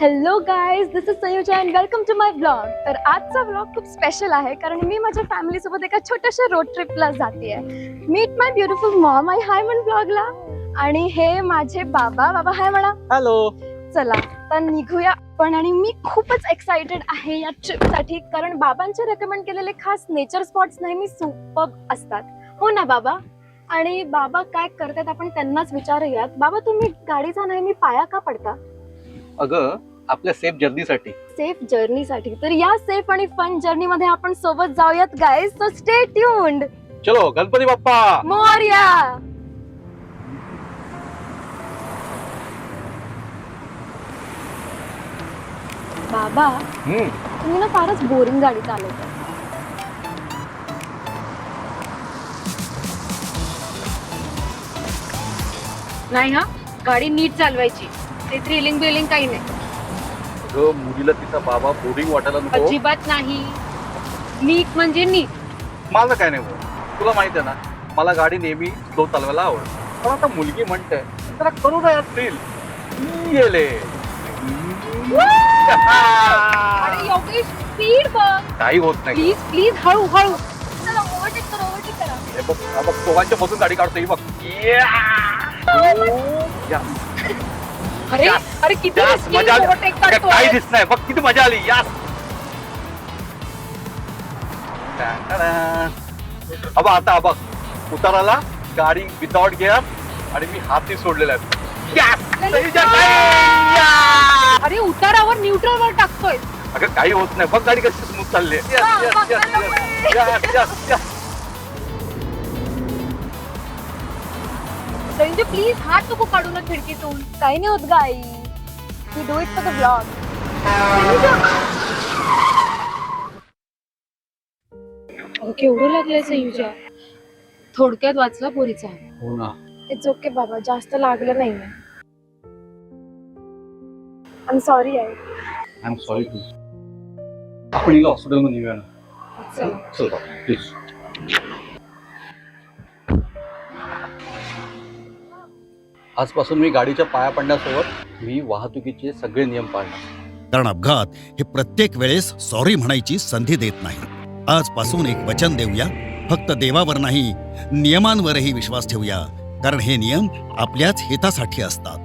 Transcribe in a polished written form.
Hello guys, this is Sanyuja and welcome to my blog. तर आजचा blog खूप special आहे कारण मी माझ्या फॅमिलीसोबत एका छोट्याशा रोड ट्रिपला जाते. मीट माय ब्युटिफुल मॉम. आई हाय म्हण ब्लॉगला. आणि हे माझे बाबा. बाबा हाय म्हणा. हॅलो. चला तर निघूया पण. आणि मी खूपच एक्साइटेड आहे या ट्रिपसाठी कारण बाबांचे रेकमेंड केलेले खास नेचर स्पॉट्स नेहमी सुपर्ब असतात, हो ना बाबा? आणि बाबा काय करतात आपण त्यांनाच विचारूयात. बाबा, तुम्ही गाडीचा नेहमी पाया का पडता? अगं, आपल्या सेफ जर्नीसाठी. सेफ जर्नीसाठी. तर या सेफ आणि फन जर्नी मध्ये आपण सोबत जाऊयात गाईज. So stay tuned. चलो, गणपती बाप्पा मोरया. बाबा, तुम्ही ना फारच बोरिंग गाडी चालवता. नाही हा, गाडी नीट चालवायची. ते थ्रिलिंग बिलिंग काही नाही. अगं, मुलीला तिचा बाबा बोरिंग वाटायला नको. अजिबात नाही. नीट म्हणजे नीट. मला काय नाही बोल. तुला माहिती आहे ना, मला गाडी नेहमी स्लो चालवायला आवडते. पण आता मुलगी म्हणते त्याला करू ना यार थ्रिल. गेले. अरे योगेश, स्पीड बघ काही होत नाही. प्लीज प्लीज, हळू हळू. चला ओव्हरटेक करा, ओव्हरटेक करा. हे बघ, हा बघ, दोघांच्या मधून गाडी काढतोय बघ. या. अरे Yes. अरे किती Yes, risky मजा आली. overtake काय करतोय. दिसत नाही बघ, किती मजा आली. यास. अब आता बघ, उताराला गाडी विदाउट गिअर आणि मी हाती सोडलेला आहे. अरे उतारावर न्यूट्रल वर टाकतोय. अगं, काही होत नाही बघ, गाडी कशी स्मूथ चालली आहे. संजू प्लीज हात नको काढू ना खिडकीतून. काही नाही होत गाई. We do it for the blog. केवढं लागलंय संयुजा. थोडक्यात वाचला पोरीचा. हो ना. इट्स ओके बाबा, जास्त लागलं नाही. आय एम सॉरी आई. I am sorry too. आपण हिला हॉस्पिटलमध्ये नेऊया ना. चल बाबा, प्लीज. आजपासून मी गाडीच्या पाया पडण्यासोबत मी वाहतुकीचे सगळे नियम पाळणार. कारण अपघात हे प्रत्येक वेळेस सॉरी म्हणायची संधी देत नाही. आजपासून एक वचन देऊया, फक्त देवावर नाही नियमांवरही विश्वास ठेवूया, कारण हे नियम आपल्याच हितासाठी असतात.